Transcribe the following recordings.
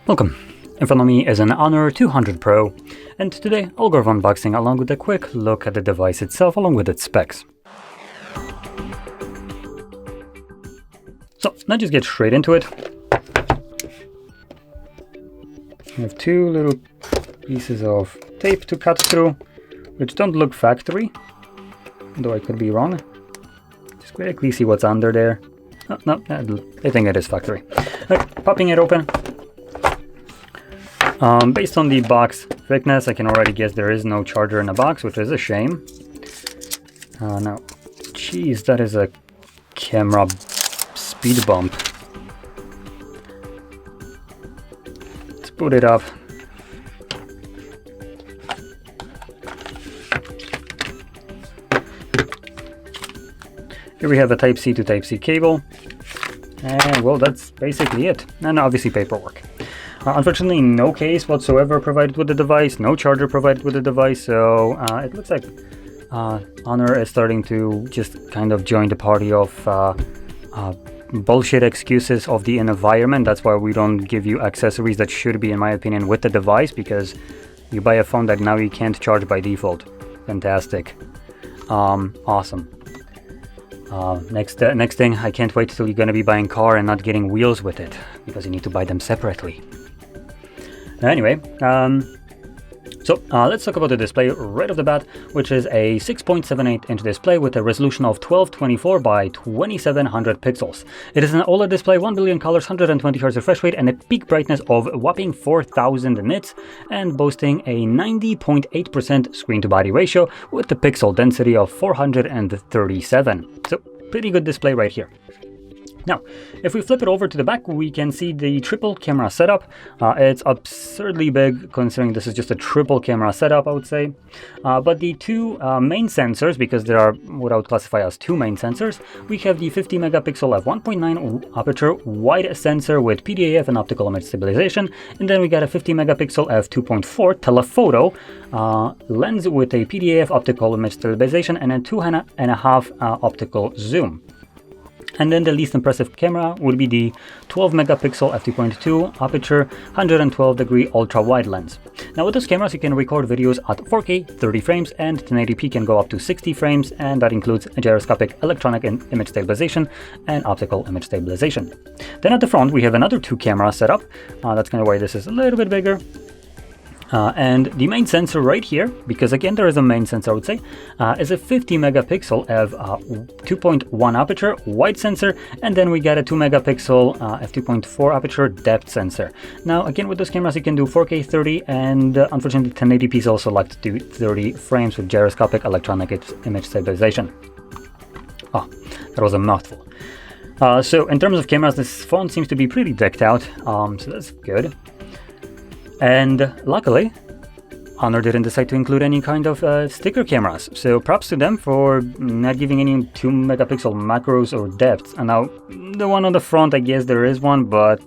Welcome. In front of me is an Honor 200 Pro, and today I'll go over unboxing along with a quick look at the device itself along with its specs. So let's just get straight into it. We have two little pieces of tape to cut through, which don't look factory, though I could be wrong. Just quickly see what's under there. Oh, no, I think it is factory. Right, popping it open. Based on the box thickness, I can already guess there is no charger in the box, which is a shame. Now, geez, that is a camera speed bump. Let's boot it up. Here we have a Type-C to Type-C cable. And well, that's basically it. And obviously paperwork. Unfortunately, no case whatsoever provided with the device, no charger provided with the device, so it looks like Honor is starting to just kind of join the party of bullshit excuses of the environment. That's why we don't give you accessories that should be, in my opinion, with the device, because you buy a phone that now you can't charge by default. Fantastic. Awesome. Next thing, I can't wait till you're going to be buying car and not getting wheels with it, because you need to buy them separately. Anyway, so let's talk about the display right off the bat, which is a 6.78 inch display with a resolution of 1224 by 2700 pixels. It is an OLED display, 1 billion colors, 120 Hz refresh rate, and a peak brightness of a whopping 4000 nits, and boasting a 90.8% screen to body ratio with the pixel density of 437. So pretty good display right here. Now, if we flip it over to the back, we can see the triple camera setup. It's absurdly big, considering this is just a triple camera setup, I would say. But the two main sensors, because there are what I would classify as two main sensors, we have the 50 megapixel f1.9 aperture wide sensor with PDAF and optical image stabilization, and then we got a 50 megapixel f2.4 telephoto lens with a PDAF optical image stabilization and a 2.5 optical zoom. And then the least impressive camera would be the 12 megapixel f2.2 aperture 112 degree ultra wide lens. Now with those cameras you can record videos at 4K 30 frames, and 1080p can go up to 60 frames, and that includes gyroscopic electronic image stabilization and optical image stabilization. Then at the front we have another two camera setup. That's kind of why this is a little bit bigger. And the main sensor right here, because again there is a main sensor I would say, is a 50 megapixel f2.1 aperture wide sensor, and then we got a 2 megapixel f2.4 aperture depth sensor. Now again with those cameras you can do 4K 30, and unfortunately 1080p is also locked to 30 frames with gyroscopic electronic image stabilization. Oh, that was a mouthful. So in terms of cameras, this phone seems to be pretty decked out, so that's good. And luckily, Honor didn't decide to include any kind of sticker cameras, so props to them for not giving any 2 megapixel macros or depths. And now, the one on the front, I guess there is one, but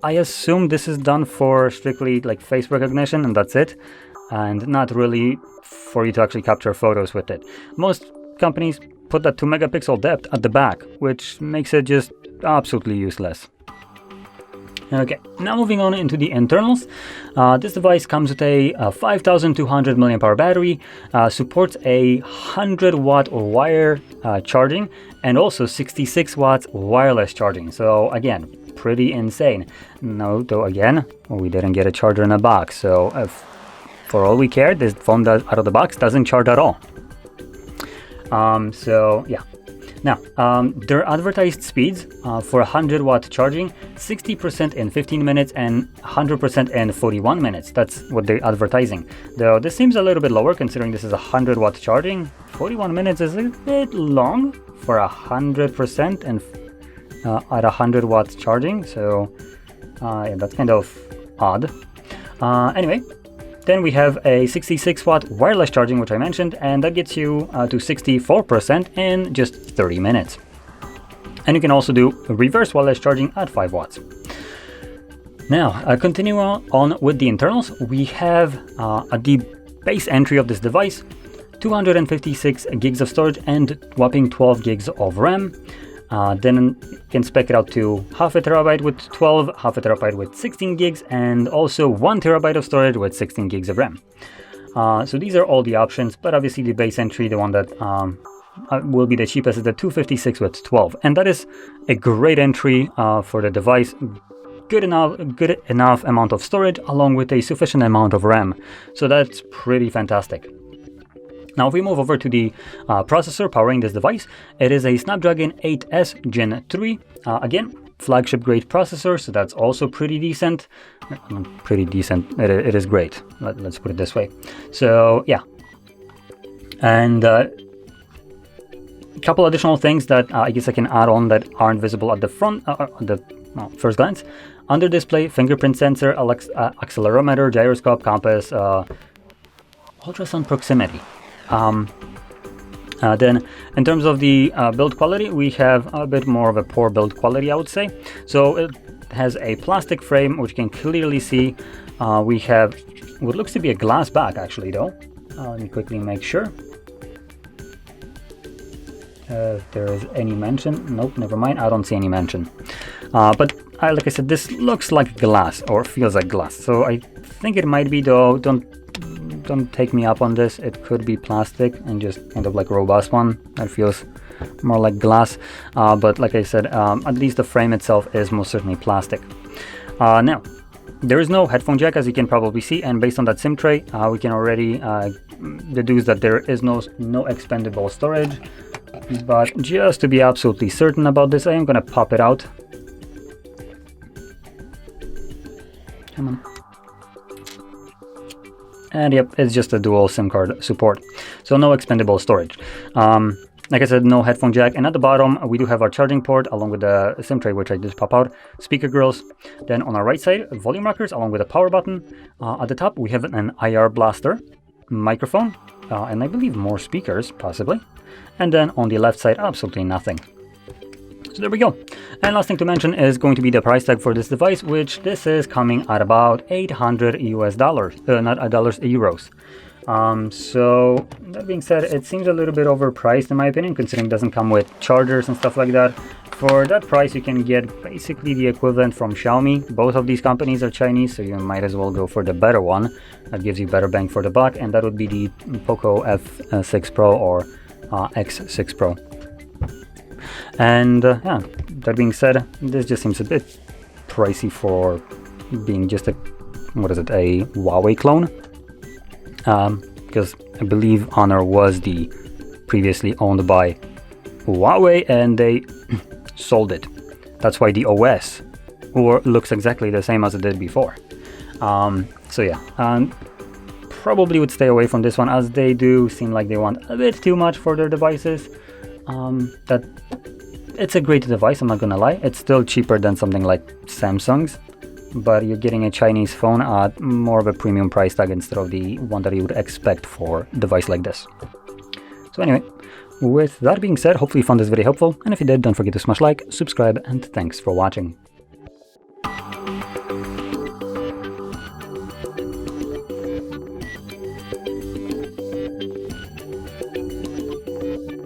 I assume this is done for strictly like face recognition and that's it, and not really for you to actually capture photos with it. Most companies put that 2 megapixel depth at the back, which makes it just absolutely useless. Okay, now moving on into the internals. This device comes with a 5200 mAh battery, supports a 100 watt wire charging, and also 66 watts wireless charging. So again, pretty insane. No, though again, we didn't get a charger in a box. So for all we care, this phone out of the box doesn't charge at all. So yeah. Now, their advertised speeds for 100 watt charging, 60% in 15 minutes and 100% in 41 minutes. That's what they're advertising. Though this seems a little bit lower considering this is 100 watt charging. 41 minutes is a bit long for 100% and at 100 watts charging. So yeah, that's kind of odd. Anyway. Then we have a 66 watt wireless charging, which I mentioned, and that gets you to 64% in just 30 minutes. And you can also do reverse wireless charging at 5 watts. Now, continuing on with the internals, we have at the base entry of this device, 256 gigs of storage and whopping 12 gigs of RAM. Then you can spec it out to half a terabyte with 12, half a terabyte with 16 gigs, and also 1 terabyte of storage with 16 gigs of RAM. So these are all the options, but obviously the base entry, the one that will be the cheapest, is the 256 with 12, and that is a great entry for the device. Good enough amount of storage along with a sufficient amount of RAM, so that's pretty fantastic. Now if we move over to the processor powering this device, it is a Snapdragon 8S Gen 3, again flagship grade processor, so that's also pretty decent. It is great, let's put it this way. So yeah, and a couple additional things that I guess I can add on that aren't visible at the front, first glance. Under display, fingerprint sensor, accelerometer, gyroscope, compass, ultrasound proximity. Then in terms of the build quality, we have a bit more of a poor build quality, I would say. So it has a plastic frame, which you can clearly see. We have what looks to be a glass back, actually, though. Let me quickly make sure. If there is any mention. Nope, never mind. I don't see any mention. But like I said, this looks like glass, or feels like glass. So I think it might be, though. Don't take me up on this. It could be plastic and just kind of like a robust one. That feels more like glass. But like I said, at least the frame itself is most certainly plastic. Now, there is no headphone jack, as you can probably see, and based on that SIM tray, we can already deduce that there is no expandable storage. But just to be absolutely certain about this, I am gonna pop it out. Come on. And yep, it's just a dual SIM card support, so no expandable storage. Like I said, no headphone jack, and at the bottom we do have our charging port along with the SIM tray, which I just pop out, speaker grills. Then on our right side, volume rockers along with a power button. At the top we have an IR blaster, microphone, and I believe more speakers possibly. And then on the left side, absolutely nothing. So there we go. And last thing to mention is going to be the price tag for this device, which this is coming at about 800 US dollars, not dollars, euros. So that being said, it seems a little bit overpriced in my opinion, considering it doesn't come with chargers and stuff like that. For that price, you can get basically the equivalent from Xiaomi. Both of these companies are Chinese, so you might as well go for the better one. That gives you better bang for the buck, and that would be the Poco F6 Pro or X6 Pro. And yeah, that being said, this just seems a bit pricey for being just a, what is it, a Huawei clone? Because I believe Honor was the previously owned by Huawei and they sold it. That's why the OS looks exactly the same as it did before. So yeah, probably would stay away from this one, as they do seem like they want a bit too much for their devices. That it's a great device, I'm not gonna lie. It's still cheaper than something like Samsung's, but you're getting a Chinese phone at more of a premium price tag instead of the one that you would expect for a device like this. So anyway, with that being said, hopefully you found this video helpful, and if you did, don't forget to smash like, subscribe, and thanks for watching.